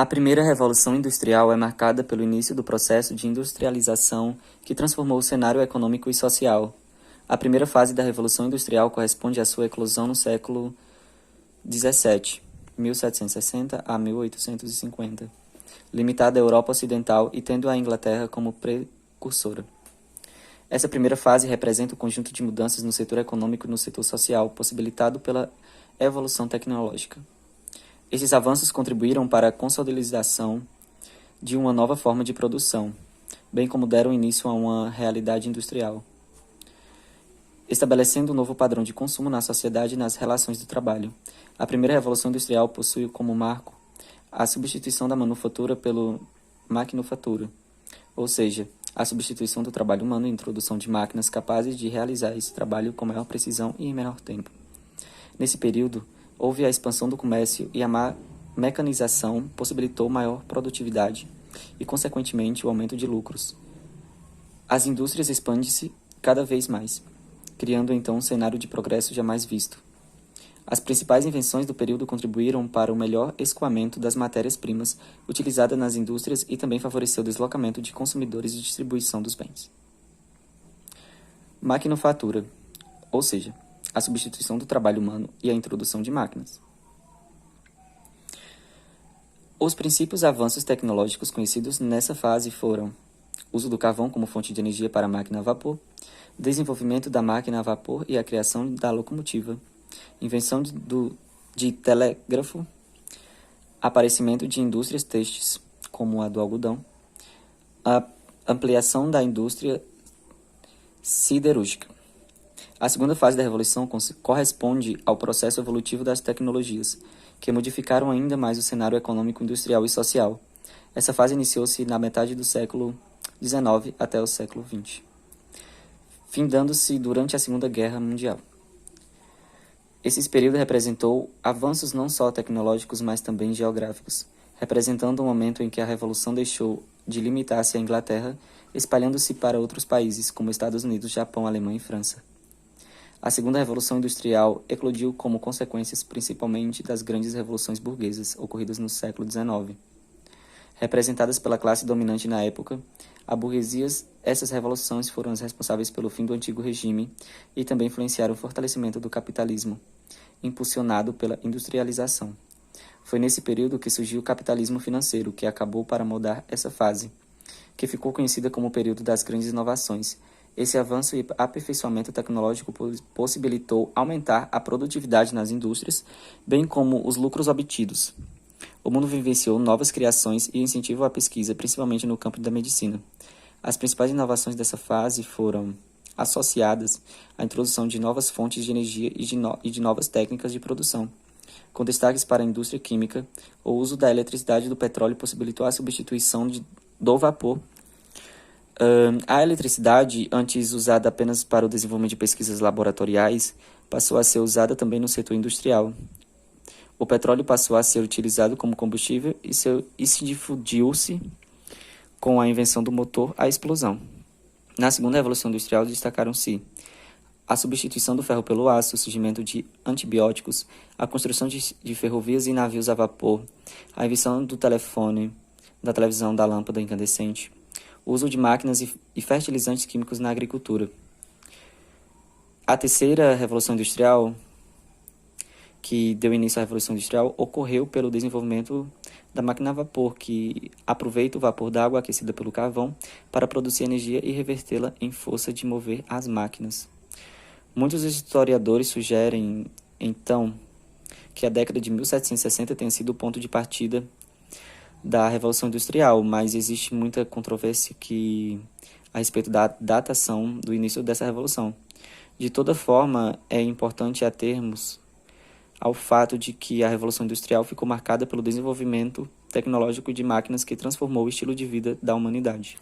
A primeira revolução industrial é marcada pelo início do processo de industrialização que transformou o cenário econômico e social. A primeira fase da Revolução Industrial corresponde à sua eclosão no século XVII, 1760 a 1850, limitada à Europa Ocidental e tendo a Inglaterra como precursora. Essa primeira fase representa o conjunto de mudanças no setor econômico e no setor social, possibilitado pela evolução tecnológica. Esses avanços contribuíram para a consolidação de uma nova forma de produção, bem como deram início a uma realidade industrial, estabelecendo um novo padrão de consumo na sociedade e nas relações do trabalho. A primeira revolução industrial possui como marco a substituição da manufatura pela maquinofatura, ou seja, a substituição do trabalho humano e a introdução de máquinas capazes de realizar esse trabalho com maior precisão e em menor tempo. Nesse período, houve a expansão do comércio e a mecanização possibilitou maior produtividade e, consequentemente, o aumento de lucros. As indústrias expandem-se cada vez mais, criando então um cenário de progresso jamais visto. As principais invenções do período contribuíram para o melhor escoamento das matérias-primas utilizadas nas indústrias e também favoreceu o deslocamento de consumidores e distribuição dos bens. Maquinofatura, ou seja, a substituição do trabalho humano e a introdução de máquinas. Os princípios avanços tecnológicos conhecidos nessa fase foram uso do carvão como fonte de energia para a máquina a vapor, desenvolvimento da máquina a vapor e a criação da locomotiva, invenção de telégrafo, aparecimento de indústrias têxteis, como a do algodão, a ampliação da indústria siderúrgica. A segunda fase da Revolução corresponde ao processo evolutivo das tecnologias, que modificaram ainda mais o cenário econômico, industrial e social. Essa fase iniciou-se na metade do século XIX até o século XX, findando-se durante a Segunda Guerra Mundial. Esse período representou avanços não só tecnológicos, mas também geográficos, representando um momento em que a Revolução deixou de limitar-se à Inglaterra, espalhando-se para outros países, como Estados Unidos, Japão, Alemanha e França. A Segunda Revolução Industrial eclodiu como consequências principalmente das grandes revoluções burguesas ocorridas no século XIX. Representadas pela classe dominante na época, a burguesia, essas revoluções foram as responsáveis pelo fim do antigo regime e também influenciaram o fortalecimento do capitalismo, impulsionado pela industrialização. Foi nesse período que surgiu o capitalismo financeiro, que acabou para moldar essa fase, que ficou conhecida como o período das grandes inovações. Esse avanço e aperfeiçoamento tecnológico possibilitou aumentar a produtividade nas indústrias, bem como os lucros obtidos. O mundo vivenciou novas criações e incentivo à pesquisa, principalmente no campo da medicina. As principais inovações dessa fase foram associadas à introdução de novas fontes de energia e de novas técnicas de produção, com destaques para a indústria química. O uso da eletricidade e do petróleo possibilitou a substituição do vapor. A eletricidade, antes usada apenas para o desenvolvimento de pesquisas laboratoriais, passou a ser usada também no setor industrial. O petróleo passou a ser utilizado como combustível e se difundiu-se com a invenção do motor à explosão. Na segunda Revolução Industrial destacaram-se a substituição do ferro pelo aço, o surgimento de antibióticos, a construção de ferrovias e navios a vapor, a invenção do telefone, da televisão, da lâmpada incandescente, o uso de máquinas e fertilizantes químicos na agricultura. A terceira Revolução Industrial, que deu início à Revolução Industrial, ocorreu pelo desenvolvimento da máquina a vapor, que aproveita o vapor da água aquecida pelo carvão para produzir energia e revertê-la em força de mover as máquinas. Muitos historiadores sugerem, então, que a década de 1760 tenha sido o ponto de partida da Revolução Industrial, mas existe muita controvérsia a respeito da datação do início dessa revolução. De toda forma, é importante atermos ao fato de que a Revolução Industrial ficou marcada pelo desenvolvimento tecnológico de máquinas que transformou o estilo de vida da humanidade.